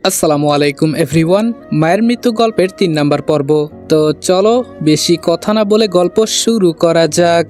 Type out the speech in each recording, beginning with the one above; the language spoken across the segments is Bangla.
আসসালামু আলাইকুম এভরিওয়ান। মায়ের মৃত্যু গল্পের ৩ নাম্বার পর্ব। তো চলো বেশি কথা না বলে গল্প শুরু করা যাক।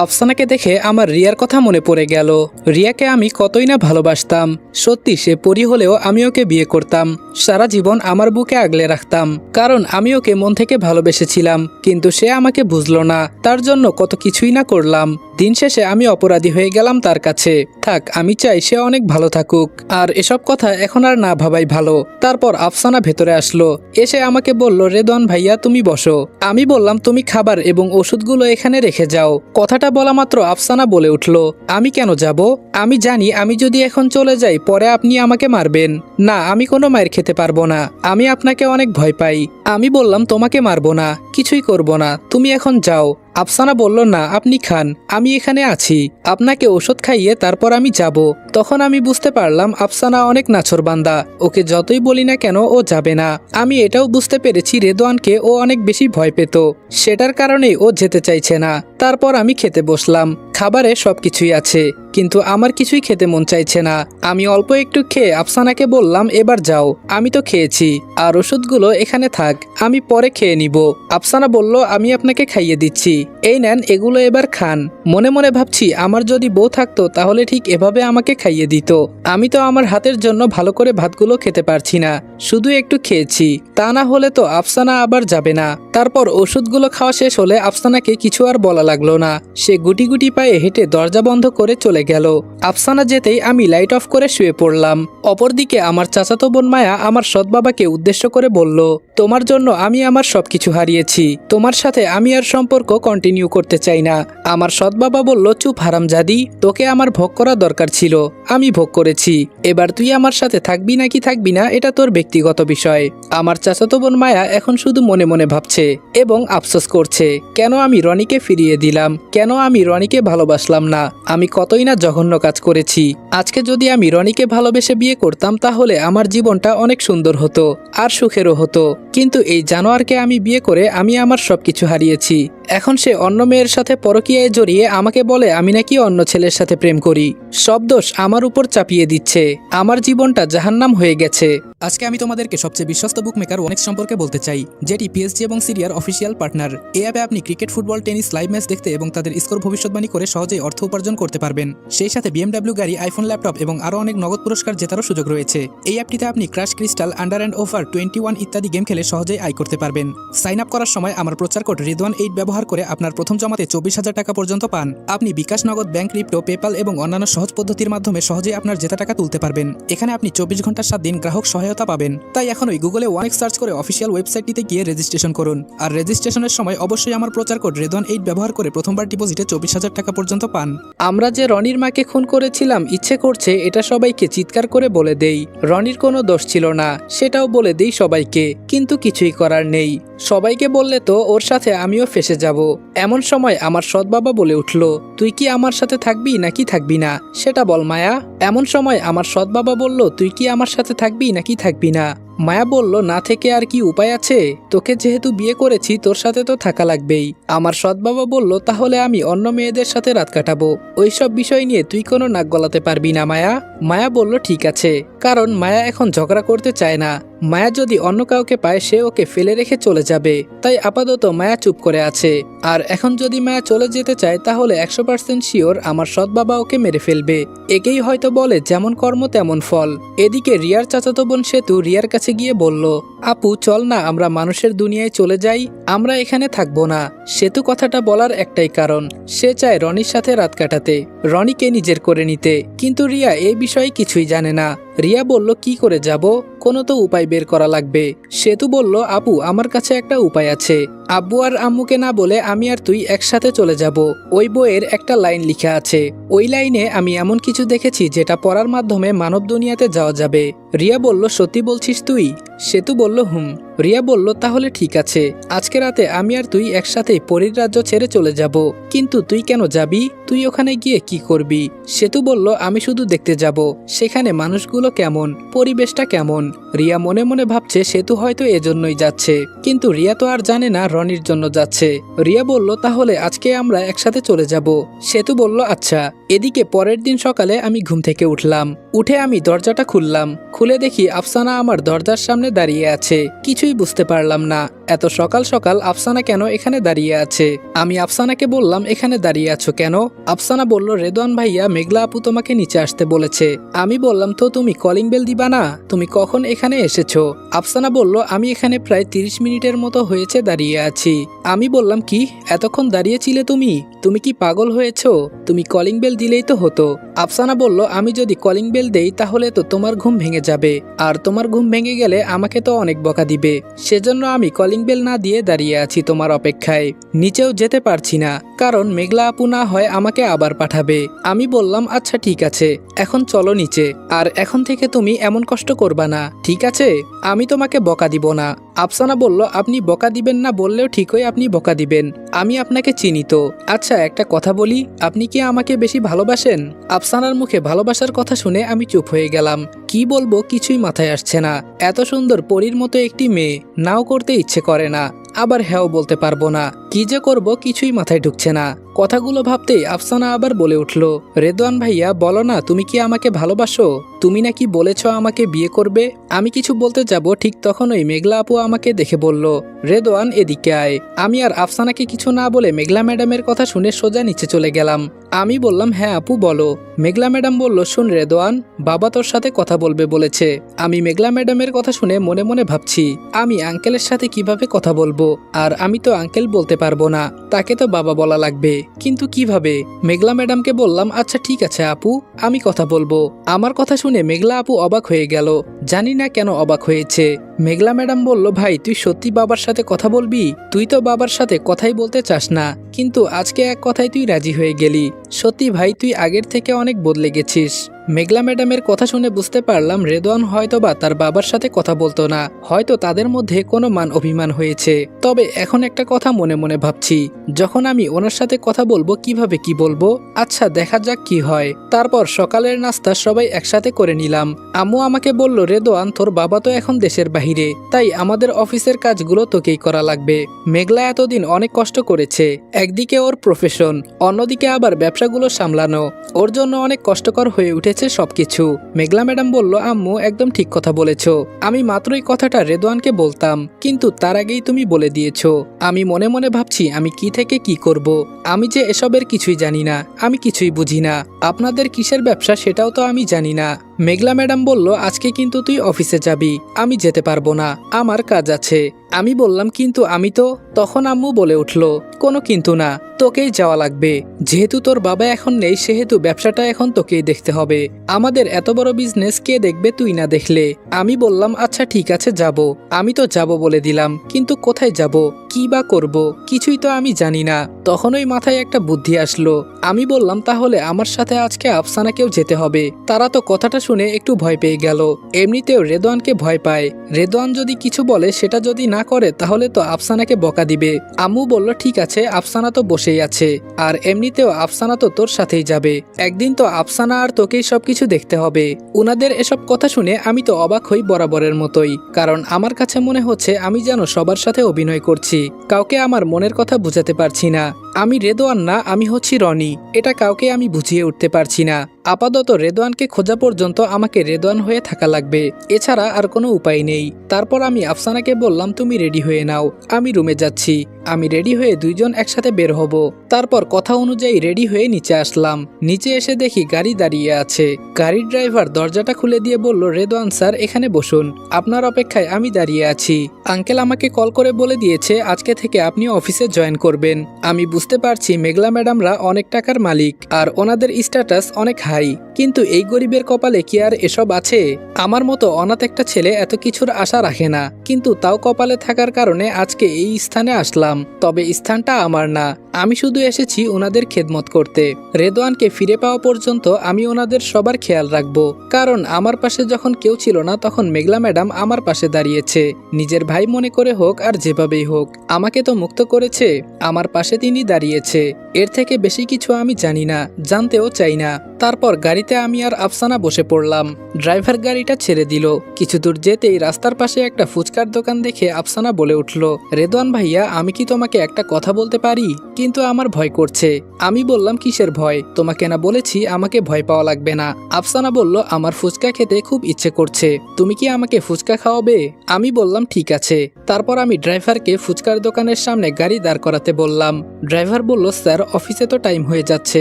আফসানাকে দেখে আমার রিয়ার কথা মনে পড়ে গেল। রিয়াকে আমি কতই না ভালোবাসতাম। সত্যি সে পরি হলেও আমি ওকে বিয়ে করতাম, সারা জীবন আমার বুকে আগলে রাখতাম, কারণ আমি ওকে মন থেকে ভালোবেসেছিলাম। কিন্তু সে আমাকে বুঝলো না, তার জন্য কত কিছুই না করলাম। দিন শেষে আমি অপরাধী হয়ে গেলাম তার কাছে। থাক, আমি চাই সে অনেক ভালো থাকুক, আর এসব কথা এখন আর না ভাবাই ভালো। তারপর আফসানা ভেতরে আসলো, এসে আমাকে বলল, রেদওয়ান ভাইয়া তুমি বসো। আমি বললাম, তুমি খাবার এবং ওষুধগুলো এখানে রেখে যাও। কথাটা বলা মাত্র আফসানা বলে উঠল, আমি কেন যাব? আমি জানি আমি যদি এখন চলে যাই পরে আপনি আমাকে মারবেন। না, আমি কোনো মায়ের খেতে পারবো না, আমি আপনাকে অনেক ভয় পাই। আমি বললাম, তোমাকে মারবো না, কিছুই করব না, তুমি এখন যাও। আফসানা বলল, না আপনি খান, আমি এখানে আছি, আপনাকে ওষুধ খাইয়ে তারপর আমি যাব। তখন আমি বুঝতে পারলাম আফসানা অনেক নাছোড়বান্দা, ওকে যতই বলি না কেন ও যাবে না। আমি এটাও বুঝতে পেরেছি রেদওয়ানকে ও অনেক বেশি ভয় পেত, সেটার কারণেই ও যেতে চাইছে না। তারপর আমি খেতে বসলাম। খাবারে সবকিছুই আছে, কিন্তু আমার কিছুই খেতে মন চাইছে না। আমি অল্প একটু খেয়ে আফসানাকে বললাম, এবার যাও, আমি তো খেয়েছি, আর ওষুধগুলো এখানে থাক, আমি পরে খেয়ে নিব। আফসানা বলল, আমি আপনাকে খাইয়ে দিচ্ছি, এই নেন, এগুলো এবার খান। মনে মনে ভাবছি, আমার যদি বউ থাকতো তাহলে ঠিক এভাবে আমাকে খাইয়ে দিত। আমি তো আমার হাতের জন্য ভালো করে ভাতগুলো খেতে পারছি না, শুধু একটু খেয়েছি, তা না হলে তো আফসানা আবার যাবে না। তারপর ওষুধগুলো খাওয়া শেষ হলে আফসানাকে কিছু আর বলা লাগলো না। সে গুটি গুটি পায়ে হেঁটে দরজা বন্ধ করে চলে গেল। আফসানা যেতেই আমি লাইট অফ করে শুয়ে পড়লাম। অপরদিকে আমার চাচাতো বোন মায়া আমার সৎ বাবাকে উদ্দেশ্য করে বলল, তোমার জন্য আমি আমার সবকিছু হারিয়েছি, তোমার সাথে আমি আর সম্পর্ক কন্টিনিউ করতে চাই না। আমার সৎ বাবা বলল, চুপ হারামজাদি, তোকে আমার ভোগ করা দরকার ছিল, আমি ভোগ করেছি, এবার তুই আমার সাথে থাকবি নাকি থাকবি না এটা তোর ব্যক্তিগত বিষয়। আমার চাচাতো বোন মায়া এখন শুধু মনে মনে ভাবছে এবং আফসোস করছে, কেন আমি রনিকে ফিরিয়ে দিলাম, কেন আমি রনিকে ভালোবাসলাম না। আমি কতই না জঘন্য কাজ করেছি। আজকে যদি আমি রনিকে ভালোবেসে বিয়ে করতাম তাহলে আমার জীবনটা অনেক সুন্দর হতো আর সুখেরও হতো, কিন্তু এই জানোয়ারকে আমি বিয়ে করে আমি আমার সবকিছু হারিয়েছি। এখন সে অন্য মেয়ের সাথে পরকীয়ায় জড়িয়ে আমাকে বলে আমি নাকি অন্য ছেলের সাথে প্রেম করি। সব দোষ আমার উপর চাপিয়ে দিচ্ছে, আমার জীবনটা জাহান্নাম হয়ে গেছে। আজকে আমি তোমাদেরকে সবচেয়ে বিশ্বস্ত বুকমেকার ওয়ানেক্স সম্পর্কে বলতে চাই, যেটি পিএসজি এবং সিরিয়ার অফিসিয়াল পার্টনার। এই অ্যাপে আপনি cricket, football, tennis live match দেখতে এবং তাদের স্কোর ভবিষ্যৎবাণী করে সহজেই অর্থ উপার্জন করতে পারবেন। সেই সাথে বিএমডব্লিউ গাড়ি, আইফোন, ল্যাপটপ এবং আরও অনেক নগদ পুরস্কার জেতারও সুযোগ রয়েছে। এই অ্যাপটিতে আপনি crash, crystal, under and over 21 ইত্যাদি গেম খেলে সহজেই আয় করতে পারবেন। সাইন আপ করার সময় আমার প্রচার কোড রেদওয়ান8 ব্যবহার করে আপনার প্রথম জমাতে 24,000 টাকা পর্যন্ত পান। আপনি বিকাশ, নগদ, ব্যাংক, ক্রিপ্টো, পেপাল এবং অন্যান্য সহজ পদ্ধতির মাধ্যমে সহজেই আপনার জেতা টাকা তুলতে পারবেন। এখানে আপনি 24 ঘন্টা 7 দিন গ্রাহক সহায়তা পাবেন। তাই এখনই গুগলে ওয়ানেক্স সার্চ করে অফিসিয়াল ওয়েবসাইটটিতে গিয়ে রেজিস্ট্রেশন করুন। আর রেজিস্ট্রেশনের সময় অবশ্যই আমার প্রচার কোড রেদওয়ান8 ব্যবহার করে প্রথমবার ডিপোজিটে 24,000 টাকা পর্যন্ত পান। আমরা যে রনির মাকে খুন করেছিলাম ইচ্ছে করছে এটা সবাইকে চিৎকার করে বলে দেই। রনির কোনো দোষ ছিল না, সেটাও বলে দেই সবাইকে, কিন্তু কিছুই করার নেই। সবাইকে বললে তো ওর সাথে আমিও ফেসে যাব। এমন সময় আমার সৎ বাবা বলে উঠল, তুই কি আমার সাথে থাকবি নাকি থাকবি না সেটা বল মায়া। এমন সময় আমার সৎ বাবা বলল, তুই কি আমার সাথে থাকবি নাকি থাকবি না। মায়া বলল, না থেকে আর কি উপায় আছে, তোকে যেহেতু বিয়ে করেছি তোর সাথে তো থাকা লাগবেই। আমার সৎ বাবা বলল, তাহলে আমি অন্য মেয়েদের সাথে রাত কাটাবো, ওইসব বিষয় নিয়ে তুই কোনো নাক গলাতে পারবি না মায়া। মায়া বলল, ঠিক আছে, কারণ মায়া এখন ঝগড়া করতে চায় না। মায়া যদি অন্য কাউকে পায় সে ওকে ফেলে রেখে চলে যাবে, তাই আপাতত মায়া চুপ করে আছে। আর এখন যদি মায়া চলে যেতে চায় তাহলে 100% শিওর আমার সৎ বাবা ওকে মেরে ফেলবে। একেই হয়তো বলে যেমন কর্ম তেমন ফল। এদিকে রিয়ার চাচাতো বোন সেতু রিয়ার কাছে গিয়ে বলল, আপু চল না আমরা মানুষের দুনিয়ায় চলে যাই, আমরা এখানে থাকবো না। সেতু কথাটা বলার একটাই কারণ, সে চায় রনির সাথে রাত কাটাতে, রনিকে নিজের করে নিতে। কিন্তু রিয়া এই বিষয়ে কিছুই জানে না। রিয়া বলল, কি করে যাব, কোনো তো উপায় বের করা লাগবে। সেতু বলল, আপু আমার কাছে একটা উপায় আছে, আব্বু আর আম্মুকে না বলে আমি আর তুই একসাথে চলে যাব। ওই বইয়ের একটা লাইন লেখা আছে, ওই লাইনে আমি এমন কিছু দেখেছি যেটা পড়ার মাধ্যমে মানব দুনিয়াতে যাওয়া যাবে। রিয়া বলল, সত্যি বলছিস তুই? সেতু বলল, হুম। রিয়া বলল, তাহলে ঠিক আছে, আজকে রাতে আমি আর তুই একসাথেই পরীর রাজ্য ছেড়ে চলে যাব। কিন্তু তুই কেন যাবি? তুই ওখানে গিয়ে কি করবি? সেতু বলল, আমি শুধু দেখতে যাব সেখানে মানুষগুলো কেমন, পরিবেশটা কেমন। রিয়া মনে মনে ভাবছে সেতু হয়তো এজন্যই যাচ্ছে, কিন্তু রিয়া তো আর জানে না রনির জন্য যাচ্ছে। রিয়া বলল, তাহলে আজকে আমরা একসাথে চলে যাব। সেতু বলল, আচ্ছা। এদিকে পরের দিন সকালে আমি ঘুম থেকে উঠলাম। উঠে আমি দরজাটা খুললাম। খুলে দেখি আফসানা আমার দরজার সামনে দাঁড়িয়ে আছে। কিছুই বুঝতে পারলাম না, এত সকাল সকাল আফসানা কেন এখানে দাঁড়িয়ে আছে। আমি আফসানাকে বললাম, এখানে দাঁড়িয়ে আছো কেন? আফসানা বলল, রেদওয়ান ভাইয়া মেঘলা আপু তোমাকে নিচে আসতে বলেছে। আমি বললাম, তো তুমি কলিং বেল দিবা না? তুমি কখন এখানে এসেছো? আফসানা বলল, আমি এখানে প্রায় 30 মিনিটের মতো হয়েছে দাঁড়িয়ে আছি। আমি বললাম, কি এতক্ষণ দাঁড়িয়েছিলে তুমি? তুমি কি পাগল হয়েছো? তুমি কলিং বেল দিলেই তো হতো। আফসানা বলল, আমি যদি কলিং বেল দেই তাহলে তো তোমার ঘুম ভেঙে যাবে, আর তোমার ঘুম ভেঙে গেলে আমাকে তো অনেক বকা দিবে। সেজন্য আমি কলিং বেল না দিয়ে দাঁড়িয়ে আছি তোমার অপেক্ষায়। নিচেও যেতে পারছি না, কারণ মেঘলা আপু না হয় আমাকে আবার পাঠাবে। আমি বললাম, আচ্ছা ঠিক আছে, এখন চলো নিচে। আর এখন থেকে তুমি এমন কষ্ট করবা না, ঠিক আছে? আমি তোমাকে বকা দিব না। আফসানা বলল, আপনি বকা দিবেন না বললেও ঠিকই আপনি বকা দিবেন। আমি আপনাকে চিনি তো। আচ্ছা একটা কথা বলি, আপনি কি আমাকে বেশি ভালোবাসেন? আফসানার মুখে ভালোবাসার কথা শুনে আমি চুপ হয়ে গেলাম। কি বলবো কিছুই মাথায় আসছে না। এত সুন্দর পরীর মতো একটি মেয়ে, নাও করতে ইচ্ছে করে না, আবার হ্যাঁও বলতে পারবো না। কি যে করব কিছুই মাথায় ঢুকছে না। কথাগুলো ভাবতেই আফসানা আবার বলে উঠল, রেদওয়ান ভাইয়া বলো না, তুমি কি আমাকে ভালোবাসো? তুমি নাকি বলেছ আমাকে বিয়ে করবে। আমি কিছু বলতে যাব, ঠিক তখনই মেঘলা আপু আমাকে দেখে বলল, রেদওয়ান এদিকে আয়। আমি আর আফসানাকে কিছু না বলে মেঘলা ম্যাডামের কথা শুনে সোজা নিচে চলে গেলাম। আমি বললাম, হ্যাঁ আপু বলো। মেঘলা ম্যাডাম বলল, শুন রেদওয়ান, বাবা তোর সাথে কথা বলবে বলেছে। আমি মেঘলা ম্যাডামের কথা শুনে মনে মনে ভাবছি, আমি আঙ্কেলের সাথে কিভাবে কথা বলবো? আর আমি তো আঙ্কেল বলতে পারবো না, তাকে তো বাবা বলা লাগবে। কিন্তু কিভাবে? মেঘলা ম্যাডামকে বললাম, আচ্ছা ঠিক আছে আপু, আমি কথা বলবো। আমার কথা শুনে মেঘলা আপু অবাক হয়ে গেল। জানি না কেন অবাক হয়েছে। মেঘলা ম্যাডাম বলল, ভাই তুই সত্যি বাবার সাথে কথা বলবি? তুই তো বাবার সাথে কথাই বলতে চাস না, কিন্তু আজকে এক কথায় তুই রাজি হয়ে গেলি। সত্যি ভাই তুই আগের থেকে অনেক বদলে গেছিস। মেঘলা ম্যাডামের কথা শুনে বুঝতে পারলাম রেদওয়ান হয়তোবা তার বাবার সাথে কথা বলতো না, হয়তো তাদের মধ্যে কোনো মান অভিমান হয়েছে। তবে এখন একটা কথা মনে মনে ভাবছি, যখন আমি ওনার সাথে কথা বলবো কিভাবে কি বলবো, আচ্ছা দেখা যাক কি হয়। তারপর সকালের নাস্তা সবাই একসাথে করে নিলাম। আম্মু আমাকে বলল, রেদওয়ান তোর বাবা তো এখন দেশের বাহিরে, তাই আমাদের অফিসের কাজগুলো তোকেই করা লাগবে। মেঘলা এতদিন অনেক কষ্ট করেছে, একদিকে ওর প্রফেশন, অন্যদিকে আবার ব্যবসাগুলো সামলানো, ওর জন্য অনেক কষ্টকর হয়ে উঠেছে সবকিছু। মেঘলা ম্যাডাম বলল, আম্মু একদম ঠিক কথা বলেছো। আমি মাত্রই কথাটা রেদওয়ানকে বলতাম, কিন্তু তার আগেই তুমি বলে দিয়েছো। আমি মনে মনে ভাবছি আমি কি থেকে কি করব। আমি যে এসবের কিছুই জানি না, আমি কিছুই বুঝি না। আপনাদের কিসের ব্যবসা সেটাও তো আমি জানি না। মেঘলা ম্যাডাম বলল, আজকে কিন্তু তুই অফিসে যাবি, আমি যেতে পারবো না, আমার কাজ আছে। আমি বললাম, কিন্তু আমি তো। তখন আম্মু বলে উঠল, কোনো কিন্তু না, তোকেই যাওয়া লাগবে। যেহেতু তোর বাবা এখন নেই, সেহেতু ব্যবসাটা এখন তোকেই দেখতে হবে। আমাদের এত বড় বিজনেস কে দেখবে তুই না দেখলে? আমি বললাম, আচ্ছা ঠিক আছে যাব। আমি তো যাব বলে দিলাম, কিন্তু কোথায় যাব, কি বা করব, কিছুই তো আমি জানি না। তখনই মাথায় একটা বুদ্ধি আসলো। আমি বললাম, তাহলে আমার সাথে আজকে আফসানাকেও যেতে হবে। তারা তো কথাটা শুনে একটু ভয় পেয়ে গেল। এমনিতেও রেদওয়ানকে ভয় পায়, রেদওয়ান যদি কিছু বলে সেটা যদি না করে তাহলে তো আফসানাকে বকা দিবে। আম্মু বলল, ঠিক আছে, আফসানা তো বসেই আছে, আর এমনিতেও আফসানা তো তোর সাথেই যাবে। একদিন তো আফসানা আর তোকেই সবকিছু দেখতে হবে। উনাদের এসব কথা শুনে আমি তো অবাক হই বরাবরের মতোই, কারণ আমার কাছে মনে হচ্ছে আমি যেন সবার সাথে অভিনয় করছি, কাউকে আমার মনের কথা বুঝাতে পারছি না। আমি রেদওয়ান না, আমি হচ্ছি রনি, এটা কাউকে আমি বুঝিয়ে উঠতে পারছি না। আপাতত রেদওয়ানকে খোঁজা পর্যন্ত আমাকে রেদওয়ান হয়ে থাকা লাগবে, এছাড়া আর কোনো উপায় নেই। তারপর আমি আফসানাকে বললাম, তুমি রেডি হয়ে নাও, আমি রুমে যাচ্ছি। আমি রেডি হয়ে দুইজন একসাথে বের হব। তারপর কথা অনুযায়ী রেডি হয়ে নিচে আসলাম। নিচে এসে দেখি গাড়ি দাঁড়িয়ে আছে। গাড়ির ড্রাইভার দরজাটা খুলে দিয়ে বলল, রেদওয়ান স্যার এখানে বসুন, আপনার অপেক্ষায় আমি দাঁড়িয়ে আছি। আঙ্কেল আমাকে কল করে বলে দিয়েছে আজকে থেকে আপনি অফিসে জয়েন করবেন। আমি বুঝতে পারছি মেঘলা ম্যাডামরা অনেক টাকার মালিক, আর ওনাদের স্ট্যাটাস অনেক হাই, কিন্তু এই গরিবের কপালে কি আর এসব আছে? আমার মতো অনাথ একটা ছেলে এত কিছুর আশা রাখে না, কিন্তু তাও কপালে থাকার কারণে আজকে এই স্থানে আসলাম। তবে স্থানটা আমার না, আমি শুধু এসেছি ওনাদের খেদমত করতে। রেদওয়ানকে ফিরে পাওয়া পর্যন্ত আমি ওনাদের সবার খেয়াল রাখবো, কারণ আমার পাশে যখন কেউ ছিল না তখন মেঘলা ম্যাডাম আমার পাশে দাঁড়িয়েছে। নিজের ভাই মনে করে হোক আর যেভাবেই হোক আমাকে তো মুক্ত করেছে, আমার পাশে তিনি দাঁড়িয়েছে। এর থেকে বেশি কিছু আমি জানি না, জানতেও চাই না। তারপর গাড়িতে আমি আর আফসানা বসে পড়লাম। ড্রাইভার গাড়িটা ছেড়ে দিল। কিছু দূর যেতেই রাস্তার পাশে একটা ফুচকার দোকান দেখে আফসানা বলে উঠল, রেদওয়ান ভাইয়া, আমি কি তোমাকে একটা কথা বলতে পারি? কিন্তু আমার ভয় করছে। আমি বললাম, কিসের ভয়? তোমাকে না বলেছি আমাকে ভয় পাওয়া লাগবে না। আফসানা বলল, আমার ফুচকা খেতে খুব ইচ্ছে করছে, তুমি কি আমাকে ফুচকা খাওয়াবে? আমি বললাম ঠিক আছে। তারপর আমি ড্রাইভারকে ফুচকার দোকানের সামনে গাড়ি দাঁড় করাতে বললাম। ড্রাইভার বলল, স্যার অফিসে তো টাইম হয়ে যাচ্ছে।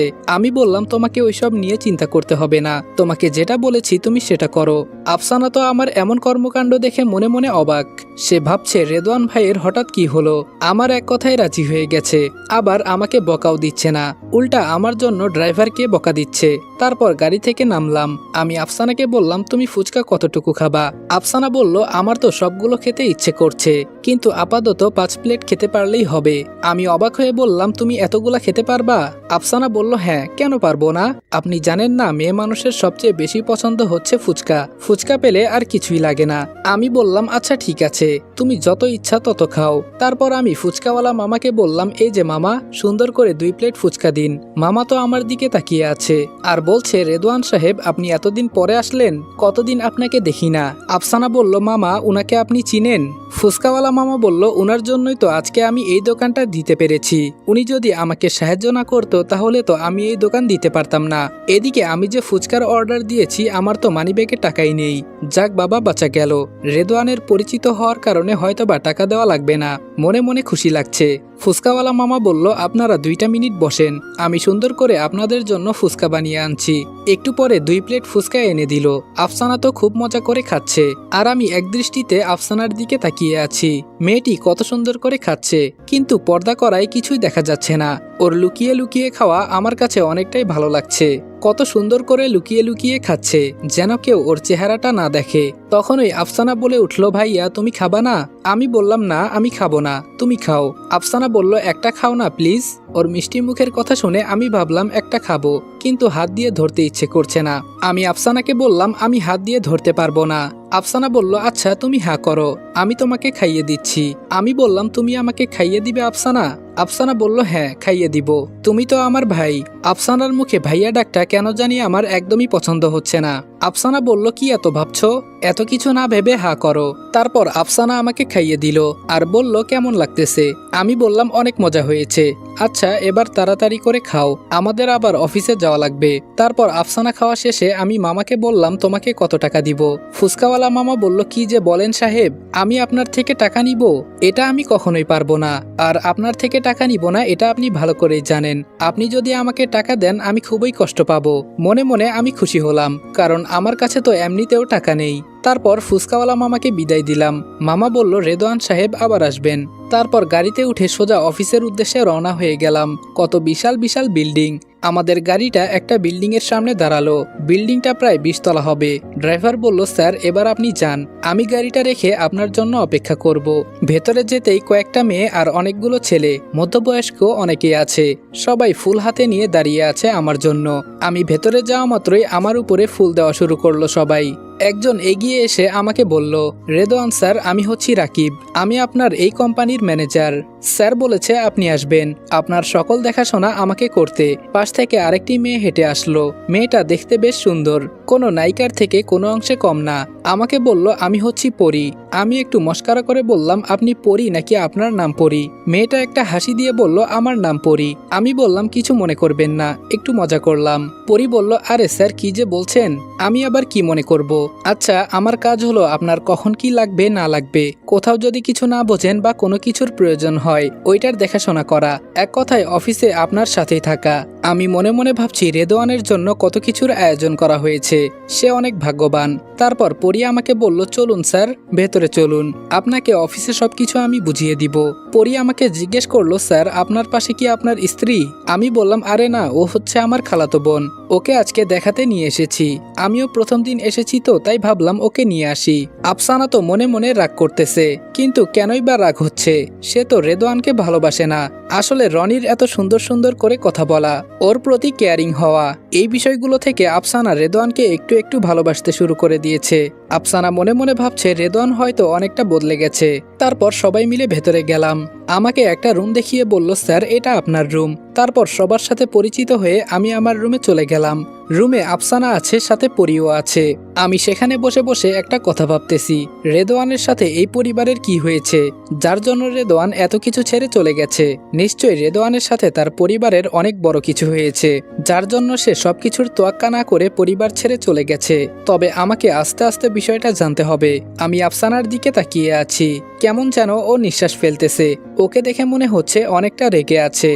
আমি বললাম, তোমাকে ওইসব নিয়ে চিন্তা করতে হবে না, তোমাকে যেটা বলেছি তুমি সেটা করো। আফসানা তো আমার এমন কর্মকাণ্ড দেখে মনে মনে অবাক। সে ভাবছে রেদওয়ান ভাইয়ের হঠাৎ কি হলো, আমার এক কথায় রাজি হয়ে গেছে, আবার আমাকে বকাও দিচ্ছে না, উল্টা আমার জন্য ড্রাইভারকে বকা দিচ্ছে। তারপর গাড়ি থেকে নামলাম। আমি আফসানাকে বললাম, তুমি ফুচকা কতটুকু খাবা? আফসানা বলল, আমার তো সবগুলো খেতে ইচ্ছে করছে, কিন্তু আপাতত 5 প্লেট খেতে পারলেই হবে। আমি অবাক হয়ে বললাম, তুমি এতগুলা খেতে পারবা? আফসানা বলল, হ্যাঁ, কেন পারবো না? আপনি জানেন না, মেয়ে মানুষের সবচেয়ে বেশি পছন্দ হচ্ছে ফুচকা। ফুচকা পেলে আর কিছুই লাগে না। আমি বললাম, আচ্ছা ঠিক আছে, তুমি যত ইচ্ছা তত খাও। তারপর আমি ফুচকাওয়ালা মামাকে বললাম, এই যে মামা, সুন্দর করে 2 প্লেট ফুচকা দিন। মামা তো আমার দিকে তাকিয়ে আছে আর বলছে, রেদওয়ান সাহেব, আপনি এতদিন পরে আসলেন, কতদিন আপনাকে দেখি না। আফসানা বলল, মামা, উনাকে আপনি চিনেন? ফুচকাওয়ালা মামা বলল, উনার জন্যই তো আজকে আমি এই দোকানটা দিতে পেরেছি। উনি যদি আমাকে সাহায্য না করতো তাহলে তো আমি এই দোকান দিতে পারতাম না। এদিকে আমি যে ফুচকার অর্ডার দিয়েছি, আমার তো মানিব্যাগে টাকাই নেই। যাক বাবা, বাঁচা গেল। রেদওয়ানের পরিচিত হওয়ার কারণে হয়তোবা টাকা দেওয়া লাগবে না। মনে মনে খুশি লাগছে। ফুচকাওয়ালা মামা বলল, আপনারা 2টা মিনিট বসেন, আমি সুন্দর করে আপনাদের জন্য ফুচকা বানিয়ে আনছি। একটু পরে 2 প্লেট ফুচকা এনে দিল। আফসানা তো খুব মজা করে খাচ্ছে, আর আমি একদৃষ্টিতে আফসানার দিকে তাকিয়ে আছি। মেয়েটি কত সুন্দর করে খাচ্ছে, কিন্তু পর্দা করায় কিছুই দেখা যাচ্ছে না। ওর লুকিয়ে লুকিয়ে খাওয়া আমার কাছে অনেকটাই ভালো লাগছে। কত সুন্দর করে লুকিয়ে লুকিয়ে খাচ্ছে, যেন কেউ ওর চেহারাটা না দেখে। তখনই আফসানা বলে উঠল, ভাইয়া তুমি খাবা না? আমি বললাম, না, আমি খাবো না, তুমি খাও। আফসানা বলল, একটা খাও না প্লিজ। ওর মিষ্টি মুখের কথা শুনে আমি ভাবলাম একটা খাবো, কিন্তু হাত দিয়ে ধরতে ইচ্ছে করছে না। আমি আফসানাকে বললাম, আমি হাত দিয়ে ধরতে পারবো না। আফসানা বলল, আচ্ছা তুমি হ্যাঁ করো, আমি তোমাকে খাইয়ে দিচ্ছি। আমি বললাম, তুমি আমাকে খাইয়ে দিবে আফসানা? আফসানা বলল, হ্যাঁ, খাইয়ে দিব, তুমি তো আমার ভাই। আফসানার মুখে ভাইয়া ডাকটা কেন জানি আমার একদমই পছন্দ হচ্ছে না। আফসানা বলল, কি এত ভাবছো? এত কিছু না ভেবে হা করো। তারপর আফসানা আমাকে খাইয়ে দিল আর বলল, কেমন লাগতেছে? আমি বললাম, অনেক মজা হয়েছে। আচ্ছা, এবার তাড়াতাড়ি করে খাও, আমাদের আবার অফিসে যাওয়া লাগবে। তারপর আফসানা খাওয়া শেষে আমি মামাকে বললাম, তোমাকে কত টাকা দিব? ফুচকাওয়ালা মামা বলল, কি যে বলেন সাহেব, আমি আপনার থেকে টাকা নিব? এটা আমি কখনোই পারবো না, আর আপনার থেকে টাকা নিব না এটা আপনি ভালো করেই জানেন। আপনি যদি আমাকে টাকা দেন আমি খুবই কষ্ট পাবো। মনে মনে আমি খুশি হলাম, কারণ আমার কাছে তো এমনিতেও টাকা নেই। তারপর ফুচকাওয়ালা মামাকে বিদায় দিলাম। মামা বলল, রেদওয়ান সাহেব আবার আসবেন। তারপর গাড়িতে উঠে সোজা অফিসের উদ্দেশ্যে রওনা হয়ে গেলাম। কত বিশাল বিশাল বিল্ডিং। আমাদের গাড়িটা একটা বিল্ডিং এর সামনে দাঁড়ালো। বিল্ডিংটা প্রায় 20 তলা হবে। ড্রাইভার বলল, স্যার এবার আপনি যান, আমি গাড়িটা রেখে আপনার জন্য অপেক্ষা করব। ভেতরে যেতেই কয়েকটা মেয়ে আর অনেকগুলো ছেলে, মধ্যবয়স্ক অনেকেই আছে, সবাই ফুল হাতে নিয়ে দাঁড়িয়ে আছে আমার জন্য। আমি ভেতরে যাওয়া মাত্রই আমার উপরে ফুল দেওয়া শুরু করলো সবাই। একজন এগিয়ে এসে আমাকে বলল, রেদওয়ান স্যার, আমি হচ্ছি রাকিব, আমি আপনার এই কোম্পানির ম্যানেজার। স্যার বলেছে আপনি আসবেন, আপনার সকল দেখাশোনা আমাকে করতে। পাশ থেকে আরেকটি মেয়ে হেঁটে আসলো। মেয়েটা দেখতে বেশ সুন্দর, কোনো নায়িকার থেকে কোনো অংশে কম না। আমাকে বলল, আমি হচ্ছি পরি। আমি একটু মস্কারা করে বললাম, আপনি পরি নাকি আপনার নাম পরি? মেয়েটা একটা হাসি দিয়ে বলল, আমার নাম পরি। আমি বললাম, কিছু মনে করবেন না, একটু মজা করলাম। পরি বলল, আরে স্যার কি যে বলছেন, আমি আবার কি মনে করব? আচ্ছা, আমার কাজ হলো আপনার কখন কি লাগবে না লাগবে, কোথাও যদি কিছু না বোঝেন বা কোনো কিছুর প্রয়োজন হয় ওইটার দেখাশোনা করা, এক কথায় অফিসে আপনার সাথেই থাকা। আমি মনে মনে ভাবছি রেদওয়ানের জন্য কত কিছুর আয়োজন করা হয়েছে, সে অনেক ভাগ্যবান। তারপর পরি আমাকে বলল, চলুন স্যার, ভেতরে চলুন, আপনাকে অফিসে সবকিছু আমি বুঝিয়ে দিব। পরি আমাকে জিজ্ঞেস করলো, স্যার আপনার পাশে কি আপনার স্ত্রী? আমি বললাম, আরে না, ও হচ্ছে আমার খালাতো বোন। ওকে আজকে দেখাতে নিয়ে এসেছি। আমিও প্রথম দিন এসেছি তো তাই ভাবলাম ওকে নিয়ে আসি। আফসানা তো মনে মনে রাগ করতেছে, কিন্তু কেনই বা রাগ হচ্ছে? সে তো রেদওয়ানকে ভালোবাসে না। আসলে রনির এত সুন্দর সুন্দর করে কথা বলা, ওর প্রতি কেয়ারিং হওয়া, এই বিষয়গুলো থেকে আফসানা রেদওয়ানকে একটু একটু ভালোবাসতে শুরু করে দিয়েছে। আফসানা মনে মনে ভাবছে রেদওয়ান হয়তো অনেকটা বদলে গেছে। তারপর সবাই মিলে ভেতরে গেলাম। আমাকে একটা রুম দেখিয়ে বলল, স্যার এটা আপনার রুম। তারপর সবার সাথে পরিচিত হয়ে আমি আমার রুমে চলে গেলাম। রুমে আফসানা আছে, সাথে পরিও আছে। আমি সেখানে বসে বসে একটা কথা ভাবতেছি, রেদওয়ানের সাথে এই পরিবারের কি হয়েছে যার জন্য রেদওয়ান এত কিছু ছেড়ে চলে গেছে। নিশ্চয়ই রেদওয়ানের সাথে তার পরিবারের অনেক বড় কিছু হয়েছে, যার জন্য সে সবকিছুর তোয়াক্কা না করে পরিবার ছেড়ে চলে গেছে। তবে আমাকে আস্তে আস্তে বিষয়টা জানতে হবে। আমি আফসানার দিকে তাকিয়ে আছি, কেমন যেন ও নিঃশ্বাস ফেলতেছে। ওকে দেখে মনে হচ্ছে অনেকটা রেগে আছে।